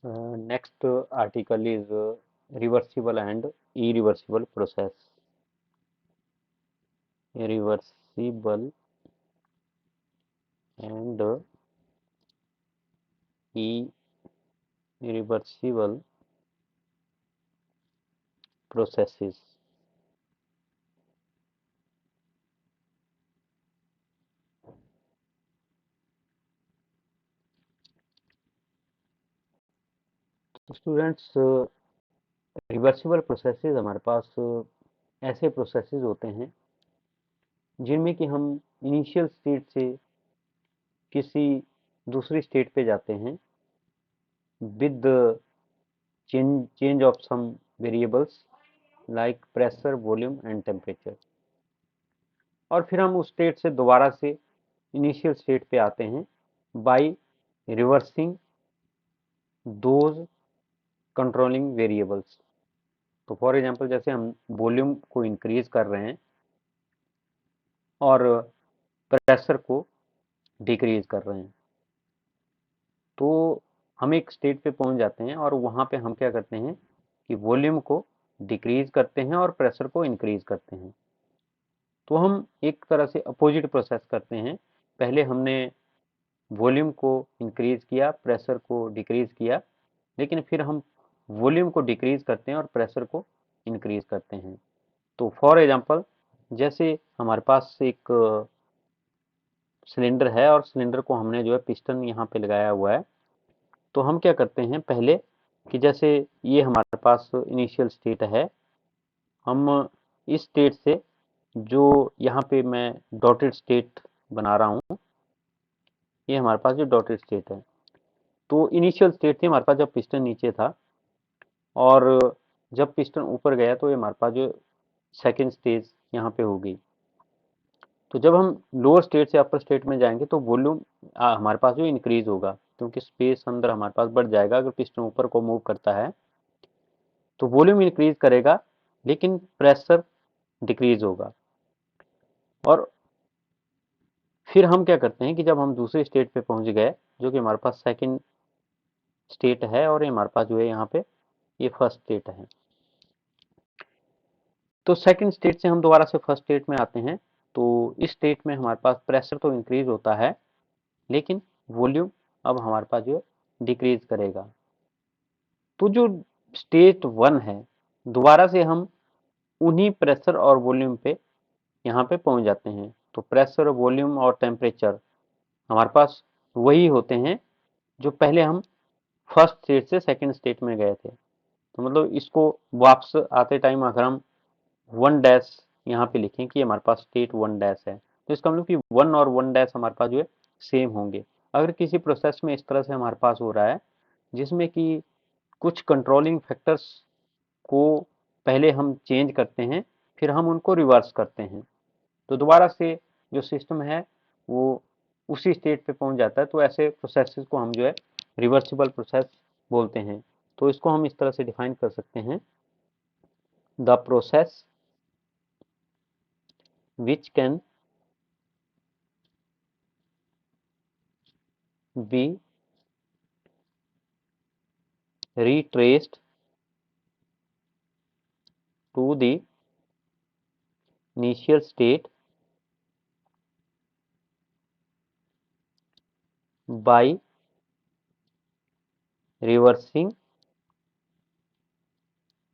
Next article is reversible and irreversible process. Reversible and irreversible processes. Students, reversible processes हमारे पास ऐसे processes होते हैं जिनमें कि हम इनिशियल स्टेट से किसी दूसरी स्टेट पे जाते हैं with change of some variables like pressure, volume and temperature, और फिर हम उस स्टेट से दोबारा से इनिशियल स्टेट पे आते हैं by reversing those controlling variables. तो फॉर एग्जांपल जैसे हम वॉल्यूम को इंक्रीज कर रहे हैं और प्रेशर को डिक्रीज कर रहे हैं, तो हम एक स्टेट पे पहुंच जाते हैं और वहां पे हम क्या करते हैं कि वॉल्यूम को डिक्रीज करते हैं और प्रेशर को इंक्रीज करते हैं। तो हम एक तरह से अपोजिट प्रोसेस करते हैं। पहले हमने वॉल्यूम को इंक्रीज किया, प्रेशर को डिक्रीज किया, लेकिन फिर हम वॉल्यूम को डिक्रीज करते हैं और प्रेशर को इंक्रीज करते हैं। तो फॉर एग्जांपल जैसे हमारे पास एक सिलेंडर है और सिलेंडर को हमने जो है पिस्टन यहाँ पे लगाया हुआ है। तो हम क्या करते हैं पहले कि जैसे ये हमारे पास इनिशियल स्टेट है, हम इस स्टेट से जो यहाँ पे मैं डॉटेड स्टेट बना रहा हूँ, ये हमारे पास जो डॉटेड स्टेट है, तो इनिशियल स्टेट थी हमारे पास जब पिस्टन नीचे था, और जब पिस्टन ऊपर गया तो ये हमारे पास जो सेकेंड स्टेज यहाँ पे होगी। तो जब हम लोअर स्टेट से अपर स्टेट में जाएंगे तो वॉल्यूम हमारे पास जो इंक्रीज होगा, क्योंकि स्पेस अंदर हमारे पास बढ़ जाएगा। अगर पिस्टन ऊपर को मूव करता है तो वॉल्यूम इंक्रीज करेगा लेकिन प्रेशर डिक्रीज होगा। और फिर हम क्या करते हैं कि जब हम दूसरे स्टेट पे पहुंच गए जो कि हमारे पास सेकंड स्टेट है, और ये हमारे पास जो है यहाँ पे ये फर्स्ट स्टेट है, तो सेकंड स्टेट से हम दोबारा से फर्स्ट स्टेट में आते हैं। तो इस स्टेट में हमारे पास प्रेशर तो इंक्रीज होता है लेकिन वॉल्यूम अब हमारे पास जो है डिक्रीज करेगा। तो जो स्टेट वन है, दोबारा से हम उन्हीं प्रेशर और वॉल्यूम पे यहाँ पे पहुंच जाते हैं। तो प्रेशर, वॉल्यूम और टेम्परेचर हमारे पास वही होते हैं जो पहले हम फर्स्ट स्टेट से सेकंड स्टेट में गए थे। तो मतलब इसको वापस आते टाइम अगर हम वन डैश यहाँ पे लिखें कि हमारे पास स्टेट वन डैश है, तो इसका मतलब कि वन और वन डैश हमारे पास जो है सेम होंगे। अगर किसी प्रोसेस में इस तरह से हमारे पास हो रहा है जिसमें कि कुछ कंट्रोलिंग फैक्टर्स को पहले हम चेंज करते हैं फिर हम उनको रिवर्स करते हैं, तो दोबारा से जो सिस्टम है वो उसी स्टेट पे पहुंच जाता है। तो ऐसे प्रोसेसेस को हम जो है रिवर्सिबल प्रोसेस बोलते हैं। तो इसको हम इस तरह से डिफाइन कर सकते हैं, the process which can be retraced to the initial state by reversing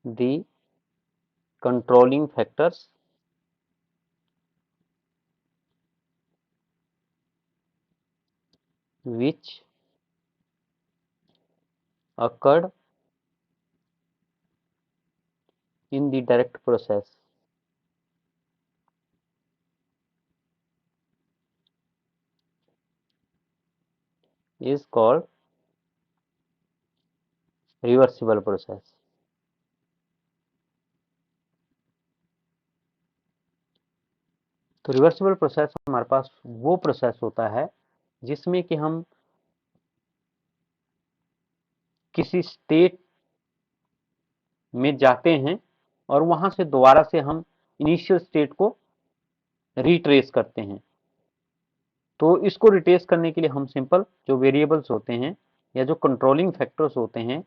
the controlling factors which occurred in the direct process is called reversible process। तो रिवर्सिबल प्रोसेस हमारे पास वो प्रोसेस होता है जिसमें कि हम किसी स्टेट में जाते हैं और वहां से दोबारा से हम इनिशियल स्टेट को रिट्रेस करते हैं। तो इसको रिट्रेस करने के लिए हम सिंपल जो वेरिएबल्स होते हैं या जो कंट्रोलिंग फैक्टर्स होते हैं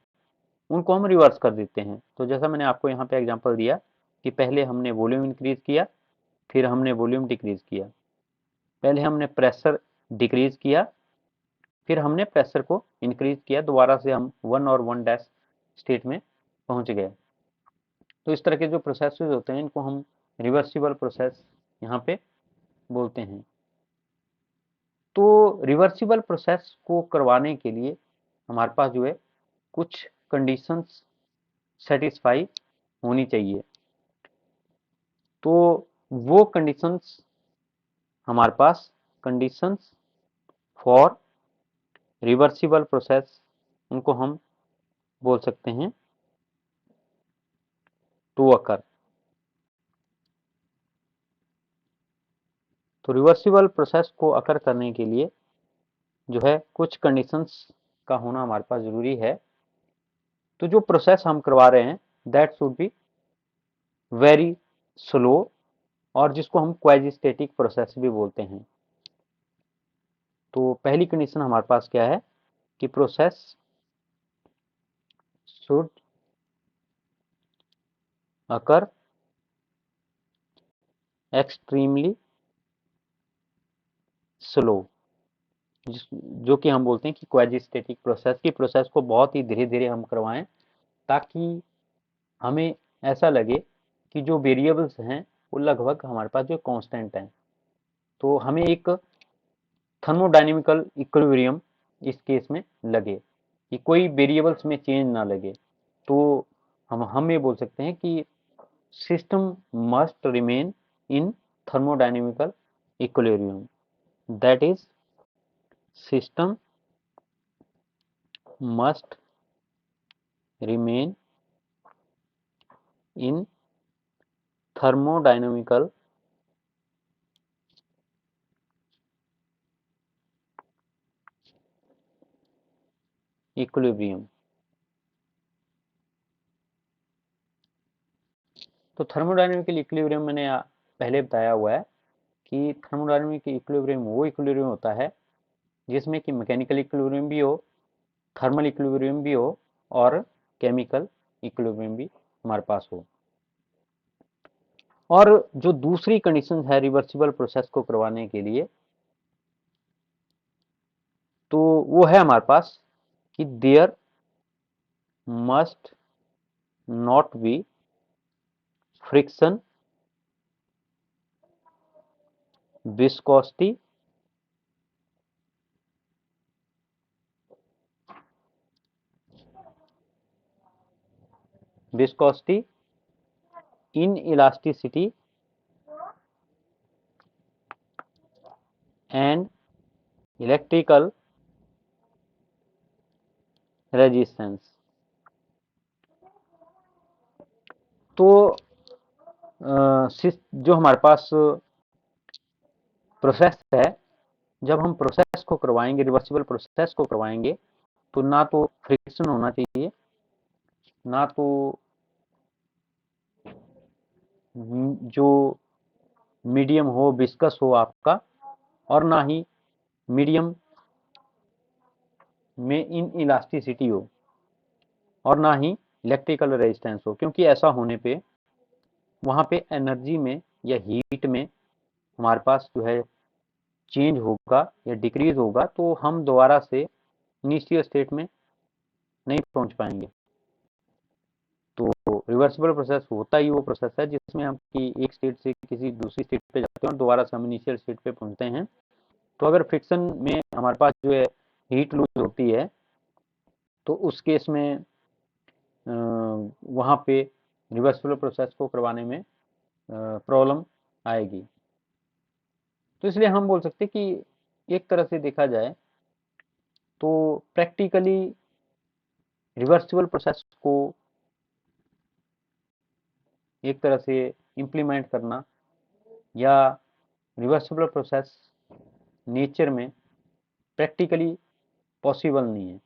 उनको हम रिवर्स कर देते हैं। तो जैसा मैंने आपको यहाँ पे एग्जांपल दिया कि पहले हमने वॉल्यूम इंक्रीज किया, फिर हमने वॉल्यूम डिक्रीज किया, पहले हमने प्रेशर डिक्रीज किया, फिर हमने प्रेशर को इंक्रीज किया, दोबारा से हम 1 और 1 डैश स्टेट में पहुंच गए। तो इस तरह के जो प्रोसेसेस होते हैं इनको हम रिवर्सिबल प्रोसेस यहाँ पे बोलते हैं। तो रिवर्सिबल प्रोसेस को करवाने के लिए हमारे पास जो है कुछ कंडीशंस सेटिस्फाई होनी चाहिए। तो वो कंडीशंस हमारे पास कंडीशंस फॉर रिवर्सिबल प्रोसेस, उनको हम बोल सकते हैं टू अकर। तो रिवर्सिबल प्रोसेस को अकर करने के लिए जो है कुछ कंडीशंस का होना हमारे पास जरूरी है। तो जो प्रोसेस हम करवा रहे हैं that should be very slow, और जिसको हम क्वाजी स्टैटिक प्रोसेस भी बोलते हैं। तो पहली कंडीशन हमारे पास क्या है कि process should occur extremely slow, जो कि हम बोलते हैं कि क्वाजी स्टैटिक प्रोसेस की प्रोसेस को बहुत ही धीरे धीरे हम करवाएं, ताकि हमें ऐसा लगे कि जो वेरिएबल्स हैं वो लगभग हमारे पास जो कांस्टेंट हैं। तो हमें एक थर्मोडायनेमिकल इक्विलिब्रियम इस केस में लगे कि कोई वेरिएबल्स में चेंज ना लगे। तो हम ये बोल सकते हैं कि system must remain in thermodynamical equilibrium, that is system must remain in thermodynamical equilibrium. तो थर्मोडायनेमिकल इक्विलिब्रियम मैंने पहले बताया हुआ है कि थर्मोडायनेमिक इक्विलिब्रियम वो इक्विलिब्रियम होता है जिसमें कि मैकेनिकल इक्विलिब्रियम भी हो, थर्मल इक्विलिब्रियम भी हो और केमिकल इक्विलिब्रियम भी हमारे पास हो। और जो दूसरी कंडीशन है रिवर्सिबल प्रोसेस को करवाने के लिए, तो वो है हमारे पास कि there must not be friction, viscosity, viscosity, inelasticity and electrical resistance। तो जो हमारे पास प्रोसेस है, जब हम प्रोसेस को करवाएंगे, रिवर्सिबल प्रोसेस को करवाएंगे, तो ना तो फ्रिक्शन होना चाहिए, ना तो जो मीडियम हो विस्कस हो आपका, और ना ही मीडियम में इन इलास्टिसिटी हो, और ना ही इलेक्ट्रिकल रेजिस्टेंस हो। क्योंकि ऐसा होने पे वहां पे एनर्जी में या हीट में हमारे पास जो है चेंज होगा या डिक्रीज होगा, तो हम दोबारा से इनिशियल स्टेट में नहीं पहुंच पाएंगे। तो रिवर्सिबल प्रोसेस होता ही वो प्रोसेस है जिसमें हम कि एक स्टेट से किसी दूसरी स्टेट पे जाते हैं और दोबारा से हम इनिशियल स्टेट पे पहुंचते हैं। तो अगर फ्रिक्शन में हमारे पास जो है हीट लूज होती है, तो उस केस में वहाँ पे रिवर्सिबल प्रोसेस को करवाने में प्रॉब्लम आएगी। तो इसलिए हम बोल सकते हैं कि एक तरह से देखा जाए तो प्रैक्टिकली रिवर्सिबल प्रोसेस को एक तरह से इम्प्लीमेंट करना, या रिवर्सिबल प्रोसेस नेचर में प्रैक्टिकली पॉसिबल नहीं है।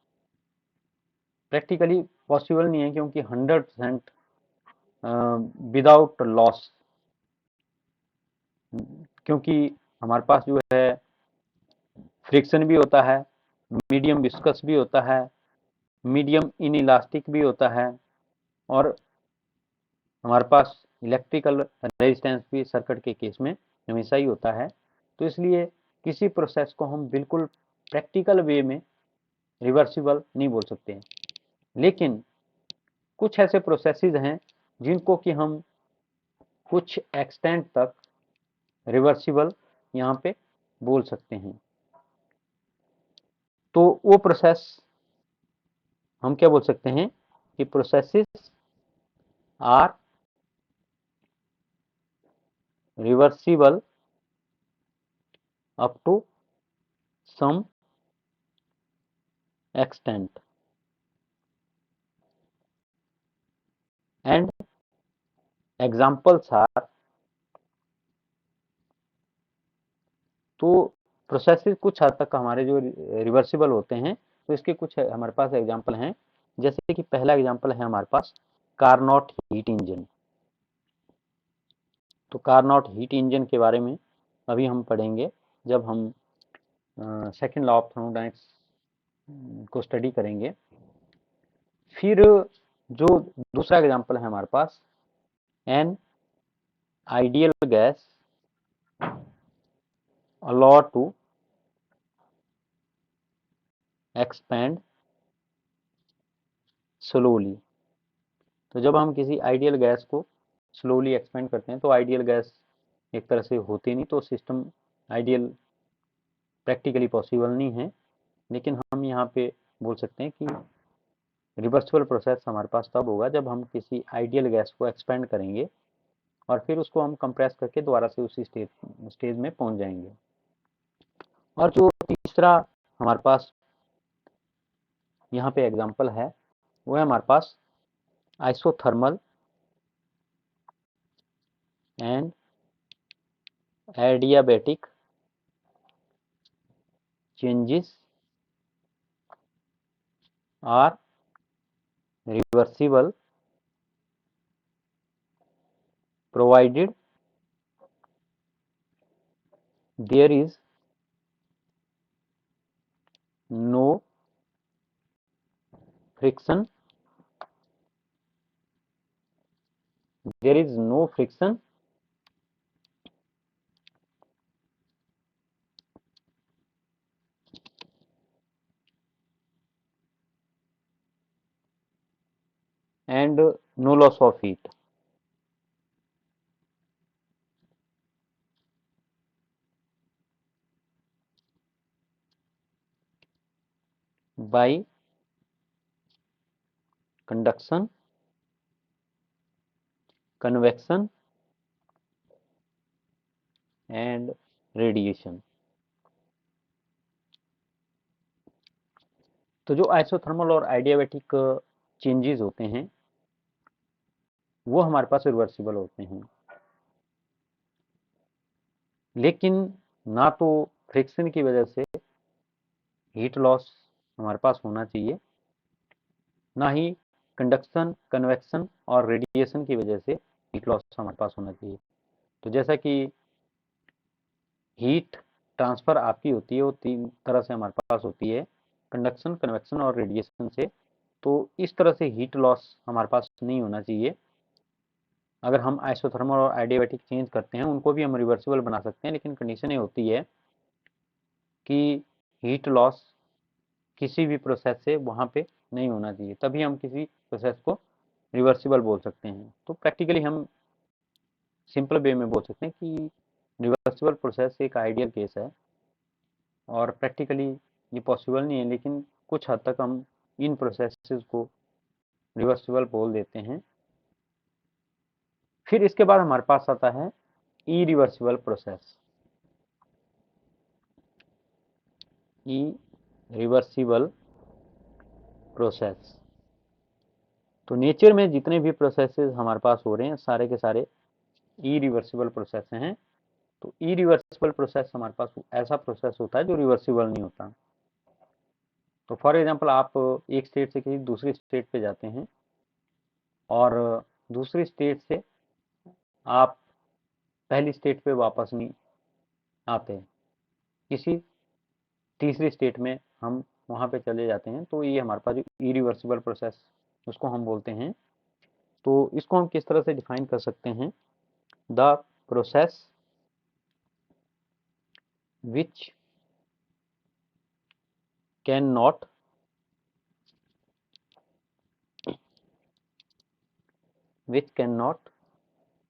प्रैक्टिकली पॉसिबल नहीं है क्योंकि 100% विदाउट लॉस, क्योंकि हमारे पास जो है फ्रिक्शन भी होता है, मीडियम विस्कस भी होता है, मीडियम इन इलास्टिक भी होता है, और हमारे पास इलेक्ट्रिकल रेजिस्टेंस भी सर्किट के केस में हमेशा ही होता है। तो इसलिए किसी प्रोसेस को हम बिल्कुल प्रैक्टिकल वे में रिवर्सिबल नहीं बोल सकते हैं, लेकिन कुछ ऐसे प्रोसेसेस हैं जिनको कि हम कुछ एक्सटेंट तक रिवर्सिबल यहाँ पे बोल सकते हैं। तो वो प्रोसेस हम क्या बोल सकते हैं कि processes are reversible up to some extent and examples are, तो प्रोसेसेस कुछ हद तक हमारे जो रिवर्सिबल होते हैं, तो इसके कुछ हमारे पास एग्जांपल हैं। जैसे कि पहला एग्जांपल है हमारे पास कार्नोट हीट इंजन। तो कार्नोट हीट इंजन के बारे में अभी हम पढ़ेंगे जब हम सेकेंड लॉ ऑफ थर्मोडायनेमिक्स को स्टडी करेंगे। फिर जो दूसरा एग्जांपल है हमारे पास an ideal gas allow to expand slowly. तो जब हम किसी आइडियल गैस को स्लोली एक्सपेंड करते हैं, तो आइडियल गैस एक तरह से होती नहीं, तो सिस्टम आइडियल प्रैक्टिकली पॉसिबल नहीं है। लेकिन हम यहाँ पे बोल सकते हैं कि रिवर्सिबल प्रोसेस हमारे पास तब होगा जब हम किसी आइडियल गैस को एक्सपेंड करेंगे और फिर उसको हम कंप्रेस करके दोबारा से उसी स्टेज में पहुंच जाएंगे। और जो तीसरा हमारे पास यहाँ पे एग्जाम्पल है वो है हमारे पास isothermal and adiabatic changes are reversible provided there is no friction and no loss of heat by conduction, convection and radiation। तो जो आइसोथर्मल और आइडियाबैटिक चेंजेस होते हैं वो हमारे पास रिवर्सिबल होते हैं, लेकिन ना तो फ्रिक्शन की वजह से हीट लॉस हमारे पास होना चाहिए, ना ही कंडक्शन, कन्वेक्शन और रेडिएशन की वजह से हीट लॉस हमारे पास होना चाहिए। तो जैसा कि हीट ट्रांसफर आपकी होती है वो तीन तरह से हमारे पास होती है, कंडक्शन, कन्वेक्शन और रेडिएशन से। तो इस तरह से हीट लॉस हमारे पास नहीं होना चाहिए। अगर हम आइसोथर्मल और आइडियाबैटिक चेंज करते हैं उनको भी हम रिवर्सिबल बना सकते हैं, लेकिन कंडीशन ये होती है कि हीट लॉस किसी भी प्रोसेस से वहाँ पे नहीं होना चाहिए, तभी हम किसी प्रोसेस को रिवर्सिबल बोल सकते हैं। तो प्रैक्टिकली हम सिंपल वे में बोल सकते हैं कि रिवर्सिबल प्रोसेस एक आइडियल केस है और प्रैक्टिकली ये पॉसिबल नहीं है, लेकिन कुछ हद तक हम इन प्रोसेसेस को रिवर्सिबल बोल देते हैं। फिर इसके बाद हमारे पास आता है इरिवर्सिबल प्रोसेस। इरिवर्सिबल प्रोसेस, तो नेचर में जितने भी प्रोसेसेस हमारे पास हो रहे हैं सारे के सारे इरिवर्सिबल प्रोसेस हैं। तो इरिवर्सिबल प्रोसेस हमारे पास ऐसा प्रोसेस होता है जो रिवर्सिबल नहीं होता। तो फॉर एग्जांपल आप एक स्टेट से किसी दूसरी स्टेट पे जाते हैं और दूसरी स्टेट से आप पहली स्टेट पे वापस नहीं आते, किसी तीसरी स्टेट में हम वहाँ पे चले जाते हैं, तो ये हमारे पास जो इरिवर्सिबल प्रोसेस उसको हम बोलते हैं। तो इसको हम किस तरह से डिफाइन कर सकते हैं? The process which can not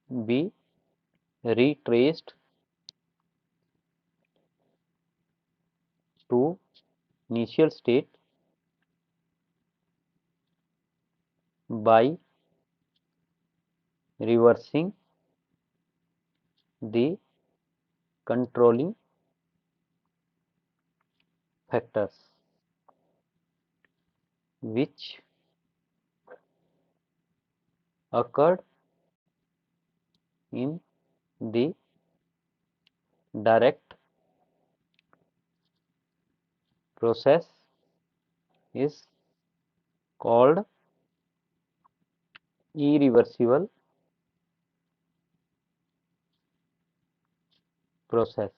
be retraced to initial state by reversing the controlling factors which occurred in the direct process is called irreversible process।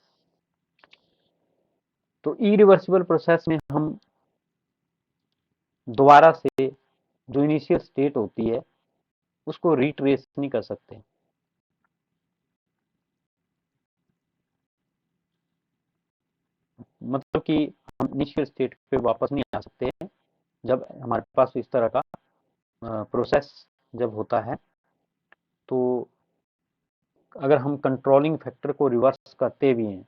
तो इरिवर्सिबल प्रोसेस में हम दोबारा से जो इनिशियल स्टेट होती है उसको रिट्रेस नहीं कर सकते। मतलब कि हम इनिशियल स्टेट पे वापस नहीं आ सकते हैं जब हमारे पास इस तरह का प्रोसेस जब होता है। तो अगर हम कंट्रोलिंग फैक्टर को रिवर्स करते भी हैं,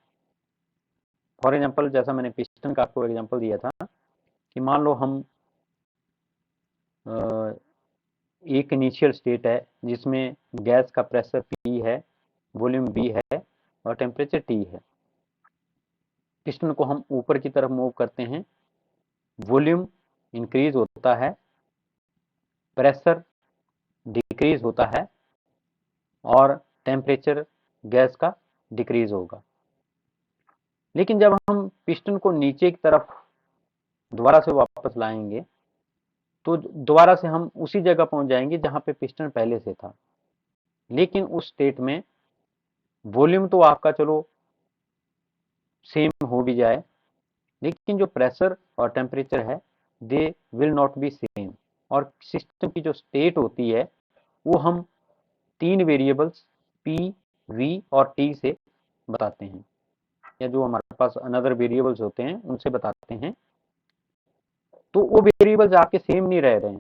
फॉर एग्जांपल जैसा मैंने पिस्टन का आपको एग्जांपल दिया था कि मान लो हम एक इनिशियल स्टेट है जिसमें गैस का प्रेशर P है, वॉल्यूम V है और टेम्परेचर T है। पिस्टन को हम ऊपर की तरफ मूव करते हैं, वॉल्यूम इंक्रीज होता है, प्रेशर डिक्रीज होता है और टेम्परेचर गैस का डिक्रीज होगा। लेकिन जब हम पिस्टन को नीचे की तरफ दोबारा से वापस लाएंगे तो दोबारा से हम उसी जगह पहुंच जाएंगे जहां पे पिस्टन पहले से था। लेकिन उस स्टेट में वॉल्यूम तो आपका चलो सेम हो भी जाए, लेकिन जो प्रेशर और टेम्परेचर है they will not be same. और सिस्टम की जो स्टेट होती है वो हम तीन वेरिएबल्स P, V और T से बताते हैं, या जो हमारे पास अनदर वेरिएबल्स होते हैं उनसे बताते हैं। तो वो वेरिएबल्स आपके सेम नहीं रह रहे हैं,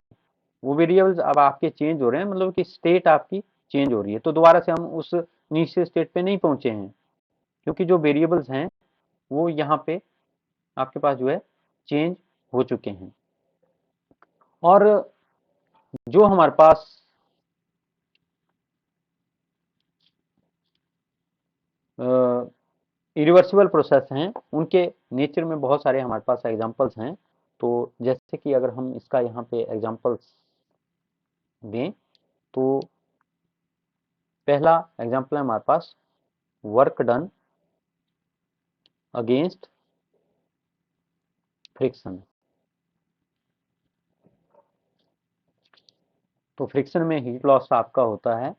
वो वेरिएबल्स अब आपके चेंज हो रहे हैं, मतलब कि स्टेट आपकी चेंज हो रही है। तो दोबारा से हम उस इनिशियल स्टेट पे नहीं पहुंचे हैं, क्योंकि जो वेरिएबल्स हैं वो यहाँ पे आपके पास जो है चेंज हो चुके हैं। और जो हमारे पास इरिवर्सिबल प्रोसेस हैं उनके नेचर में बहुत सारे हमारे पास एग्जांपल्स हैं। तो जैसे कि अगर हम इसका यहाँ पे एग्जांपल्स दें तो पहला एग्जांपल है हमारे पास वर्क डन अगेंस्ट फ्रिक्शन। तो फ्रिक्शन में हीट लॉस आपका होता है,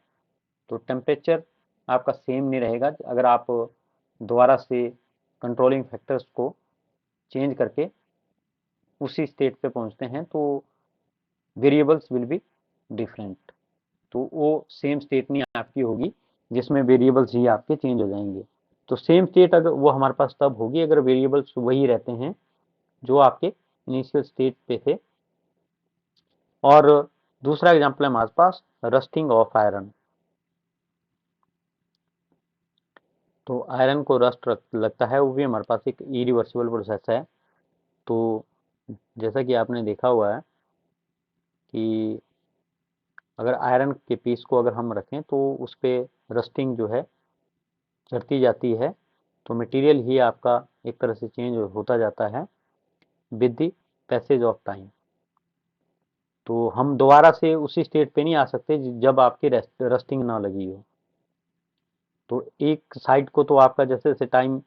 तो टेम्परेचर आपका सेम नहीं रहेगा। अगर आप दोबारा से कंट्रोलिंग फैक्टर्स को चेंज करके उसी स्टेट पे पहुंचते हैं तो वेरिएबल्स विल बी डिफरेंट। तो वो सेम स्टेट नहीं आपकी होगी जिसमें वेरिएबल्स ही आपके चेंज हो जाएंगे। तो सेम स्टेट अगर वो हमारे पास तब होगी अगर वेरिएबल्स वही रहते हैं जो आपके इनिशियल स्टेट पे थे। और दूसरा एग्जांपल है हमारे पास रस्टिंग ऑफ आयरन। तो आयरन को रस्ट लगता है, वो भी हमारे पास एक इरिवर्सिबल प्रोसेस है। तो जैसा कि आपने देखा हुआ है कि अगर आयरन के पीस को अगर हम रखें तो उस पर रस्टिंग जो है चढ़ती जाती है, तो मटेरियल ही आपका एक तरह से चेंज होता जाता है with the passage of time. तो हम दोबारा से उसी स्टेट पे नहीं आ सकते जब आपकी रस्टिंग ना लगी हो। तो एक साइड को तो आपका जैसे जैसे टाइम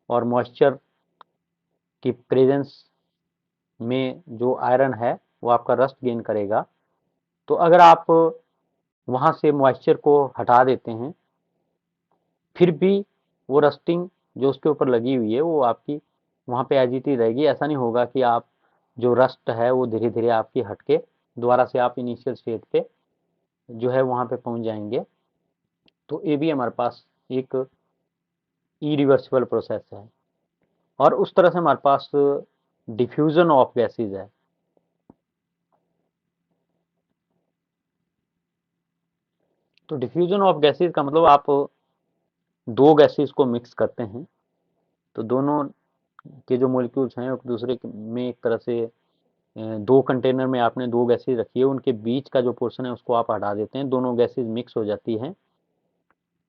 और मॉइस्चर की प्रेजेंस में जो आयरन है वो आपका रस्ट गेन करेगा। तो अगर आप वहाँ से मॉइस्चर को हटा देते हैं फिर भी वो रस्टिंग जो उसके ऊपर लगी हुई है वो आपकी वहाँ पे एज इट इज रहेगी। ऐसा नहीं होगा कि आप जो रस्ट है वो धीरे धीरे आपकी हटके दोबारा से आप इनिशियल स्टेट पे जो है वहाँ पे पहुँच जाएंगे। तो ये भी हमारे पास एक इरिवर्सिबल प्रोसेस है। और उस तरह से हमारे पास डिफ्यूजन ऑफ गैसेज है। तो डिफ्यूजन ऑफ गैसेज का मतलब आप दो गैसेज को मिक्स करते हैं, तो दोनों के जो मॉलिक्यूल्स हैं एक दूसरे में एक तरह से दो कंटेनर में आपने दो गैसेज रखी है, उनके बीच का जो पोर्शन है उसको आप हटा देते हैं, दोनों गैसेज मिक्स हो जाती हैं,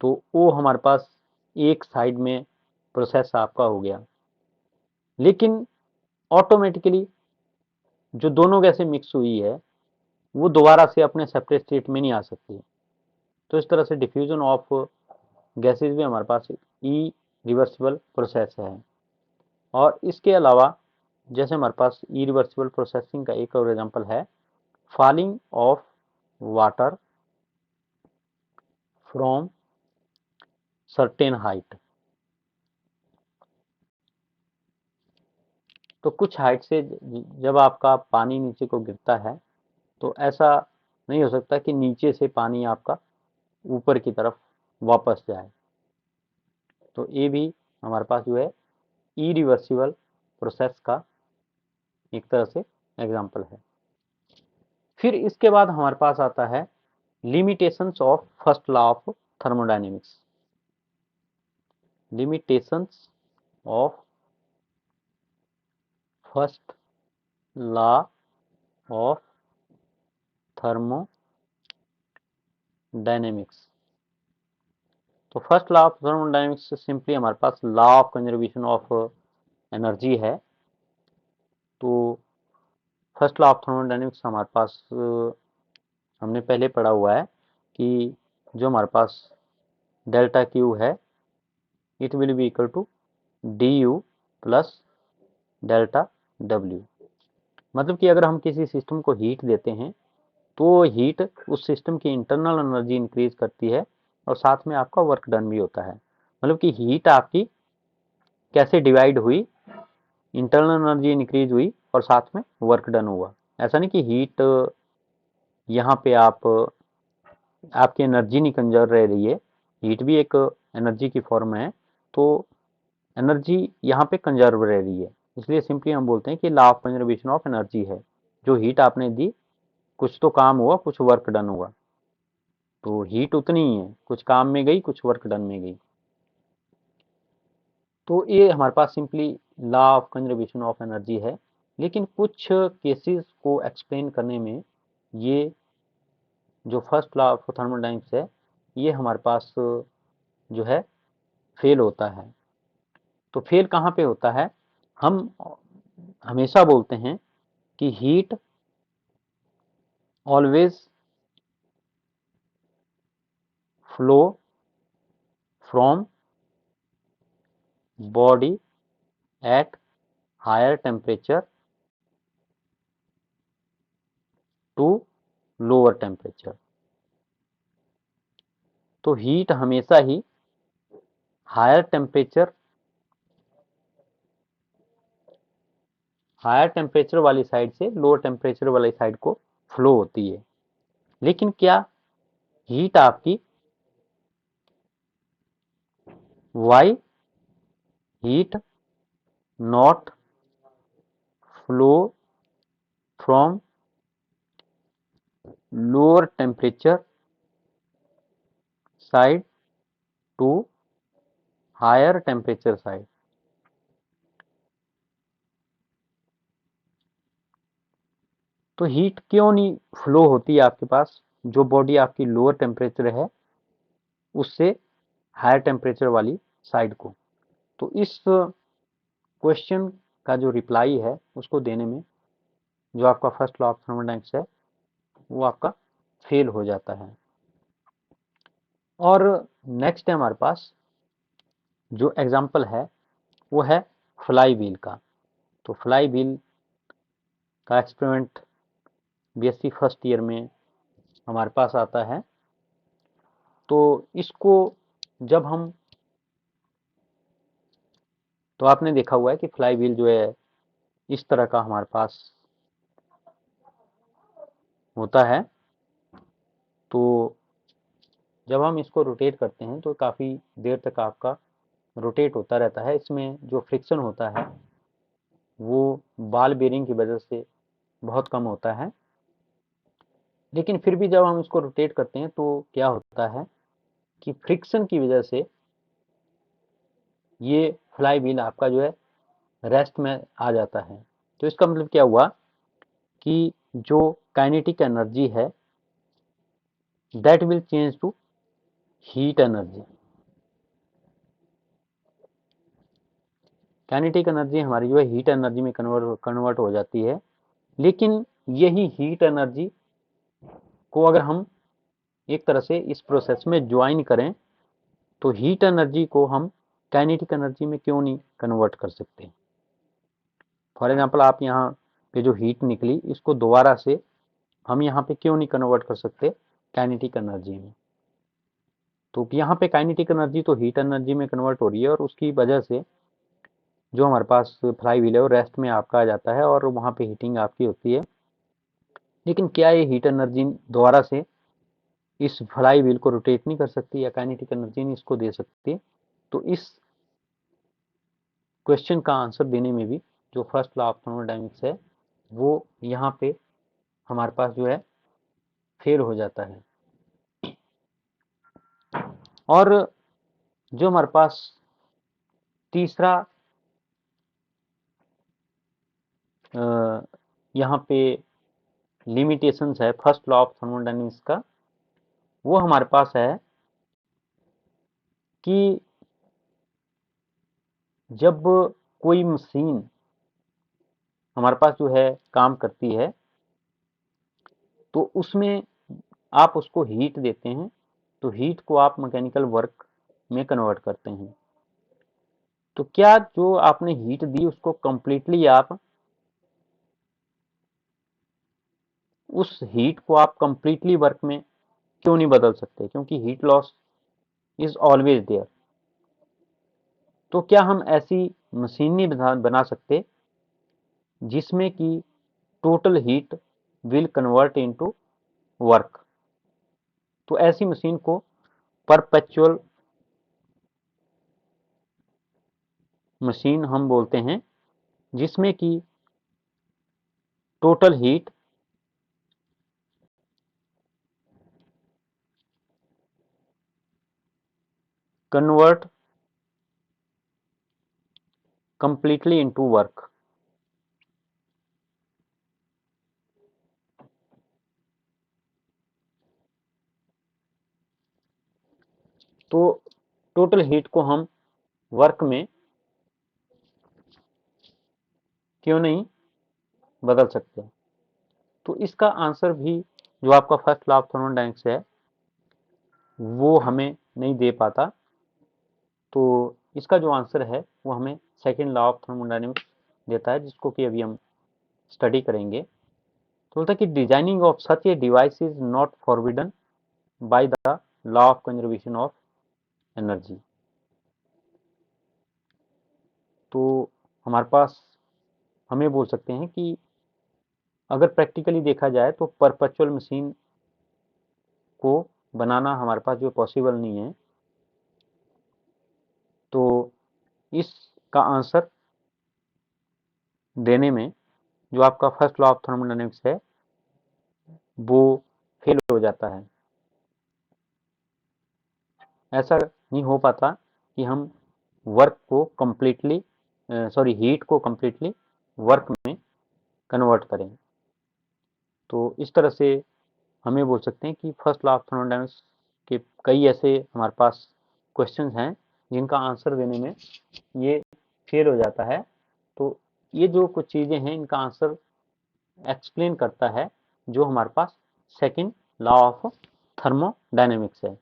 तो वो हमारे पास एक साइड में प्रोसेस आपका हो गया। लेकिन ऑटोमेटिकली जो दोनों गैसें मिक्स हुई है वो दोबारा से अपने सेपरेट स्टेट में नहीं आ सकती। तो इस तरह से डिफ्यूजन ऑफ गैसेज भी हमारे पास ई रिवर्सिबल प्रोसेस है। और इसके अलावा जैसे हमारे पास ई रिवर्सिबल प्रोसेसिंग का एक और एग्जांपल है falling of water from certain height. तो कुछ हाइट से जब आपका पानी नीचे को गिरता है तो ऐसा नहीं हो सकता कि नीचे से पानी आपका ऊपर की तरफ वापस जाए। तो ये भी हमारे पास जो है इरिवर्सिबल प्रोसेस का एक तरह से एग्जांपल है। फिर इसके बाद हमारे पास आता है limitations of first law of thermodynamics. Limitations of first law of thermodynamics. तो first law of thermodynamics simply हमारे पास law of conservation of energy है। तो फर्स्ट लॉ ऑफ थर्मोडायनेमिक्स हमारे पास हमने पहले पढ़ा हुआ है कि जो हमारे पास डेल्टा क्यू है it will be equal to D U plus delta W. मतलब कि अगर हम किसी सिस्टम को हीट देते हैं तो हीट उस सिस्टम की इंटरनल एनर्जी इंक्रीज करती है और साथ में आपका वर्क डन भी होता है। मतलब कि हीट आपकी कैसे डिवाइड हुई, इंटरनल एनर्जी इंक्रीज हुई और साथ में वर्क डन हुआ। ऐसा नहीं कि हीट यहाँ पे आपकी एनर्जी नहीं कंजर्व रह रही है, हीट भी एक एनर्जी की फॉर्म है, तो एनर्जी यहाँ पे कंजर्व रह रही है। इसलिए सिंपली हम बोलते हैं कि law of conservation of energy है। जो हीट आपने दी कुछ तो काम हुआ, कुछ वर्क डन हुआ, तो हीट उतनी ही है, कुछ काम में गई कुछ वर्क डन में गई। तो ये हमारे पास simply law of conservation of energy है। लेकिन कुछ केसेस को एक्सप्लेन करने में ये जो फर्स्ट लॉ ऑफ थर्मोडायनेमिक्स है ये हमारे पास जो है फेल होता है। तो फेल कहाँ पे होता है? हम हमेशा बोलते हैं कि heat always flow from body at higher temperature to lower temperature. तो हीट हमेशा ही हायर टेम्परेचर वाली साइड से लोअर टेम्परेचर वाली साइड को फ्लो होती है। लेकिन क्या हीट आपकी why heat not flow from lower temperature side to higher temperature side? तो हीट क्यों नहीं फ्लो होती है आपके पास? जो बॉडी आपकी लोअर टेम्परेचर है उससे हायर टेम्परेचर वाली साइड को। तो इस क्वेश्चन का जो रिप्लाई है उसको देने में जो आपका फर्स्ट लॉ ऑफ थर्मोडायनेमिक्स है वो आपका फेल हो जाता है। और नेक्स्ट है हमारे पास जो एग्जांपल है वो है फ्लाई व्हील का। तो फ्लाई व्हील का एक्सपेरिमेंट बीएससी फर्स्ट ईयर में हमारे पास आता है। तो इसको जब हम तो आपने देखा हुआ है कि फ्लाई व्हील जो है इस तरह का हमारे पास होता है। तो जब हम इसको रोटेट करते हैं तो काफ़ी देर तक आपका रोटेट होता रहता है। इसमें जो फ्रिक्शन होता है वो बॉल बेरिंग की वजह से बहुत कम होता है, लेकिन फिर भी जब हम इसको रोटेट करते हैं तो क्या होता है कि फ्रिक्शन की वजह से ये फ्लाई व्हील आपका जो है रेस्ट में आ जाता है। तो इसका मतलब क्या हुआ कि जो काइनेटिक एनर्जी है that will change to heat energy. Kinetic energy हमारी जो है हीट एनर्जी में कन्वर्ट हो जाती है। लेकिन यही हीट एनर्जी को अगर हम एक तरह से इस प्रोसेस में ज्वाइन करें तो हीट एनर्जी को हम काइनेटिक एनर्जी में क्यों नहीं कन्वर्ट कर सकते। फॉर एग्जांपल आप यहाँ पे जो हीट निकली इसको दोबारा से हम यहाँ पे क्यों नहीं कन्वर्ट कर सकते काइनेटिक एनर्जी में। तो यहाँ पे काइनेटिक एनर्जी तो हीट एनर्जी में कन्वर्ट हो रही है और उसकी वजह से जो हमारे पास फ्लाई व्हील है वो रेस्ट में आपका आ जाता है और वहाँ पे हीटिंग आपकी होती है। लेकिन क्या ये हीट एनर्जी दोबारा से इस फ्लाई व्हील को रोटेट नहीं कर सकती या काइनेटिक एनर्जी नहीं इसको दे सकती। तो इस क्वेश्चन का आंसर देने में भी जो फर्स्ट लॉ ऑफ थर्मोडायनेमिक्स है वो यहाँ पे हमारे पास जो है फेल हो जाता है। और जो हमारे पास तीसरा यहाँ पे लिमिटेशंस है फर्स्ट लॉ ऑफ थर्मोडायनेमिक्स का, वो हमारे पास है कि जब कोई मशीन हमारे पास जो है काम करती है तो उसमें आप उसको हीट देते हैं तो हीट को आप मैकेनिकल वर्क में कन्वर्ट करते हैं। तो क्या जो आपने हीट दी उसको कंप्लीटली आप उस हीट को आप कंप्लीटली वर्क में क्यों नहीं बदल सकते, क्योंकि heat loss is always there. तो क्या हम ऐसी मशीन नहीं बना सकते जिसमें कि total heat will convert into work. तो ऐसी मशीन को परपेचुअल मशीन हम बोलते हैं जिसमें कि total heat convert completely into work. तो टोटल हीट को हम वर्क में क्यों नहीं बदल सकते। तो इसका आंसर भी जो आपका फर्स्ट लॉ ऑफ थर्मोडायनेमिक्स है वो हमें नहीं दे पाता। तो इसका जो आंसर है वो हमें सेकेंड लॉ ऑफ थर्मोडायनेमिक्स देता है, जिसको कि अभी हम स्टडी करेंगे। तो बोलता है कि designing of such a device is not forbidden by the law of conservation of energy. तो हमारे पास हम ये बोल सकते हैं कि अगर प्रैक्टिकली देखा जाए तो परपेचुअल मशीन को बनाना हमारे पास जो पॉसिबल नहीं है। तो इसका आंसर देने में जो आपका फर्स्ट लॉ ऑफ थर्मोडायनेमिक्स है वो फेल हो जाता है। ऐसा नहीं हो पाता कि हम वर्क को कंप्लीटली हीट को कंप्लीटली वर्क में कन्वर्ट करें। तो इस तरह से हम ये बोल सकते हैं कि फर्स्ट लॉ ऑफ थर्मोडायनेमिक्स के कई ऐसे हमारे पास क्वेश्चंस हैं जिनका आंसर देने में ये फेल हो जाता है। तो ये जो कुछ चीज़ें हैं इनका आंसर एक्सप्लेन करता है जो हमारे पास सेकंड लॉ ऑफ थर्मोडायनेमिक्स है।